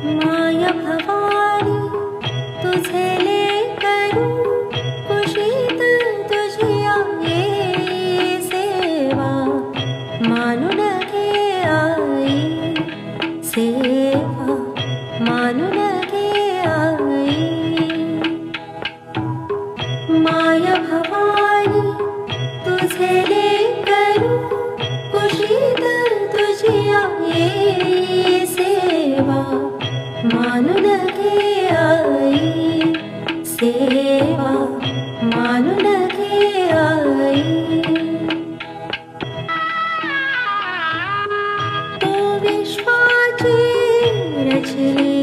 माय भवानी तुझे लेकरू कुशीत तुझी आहे सेवा मानून घे आई सेवा मानून घे आई माय भवानी तुझे लेकरू कुशीत तुझी आहे सेवा मानून घे आई सेवा मानून घे आई तो विश्वाची रचली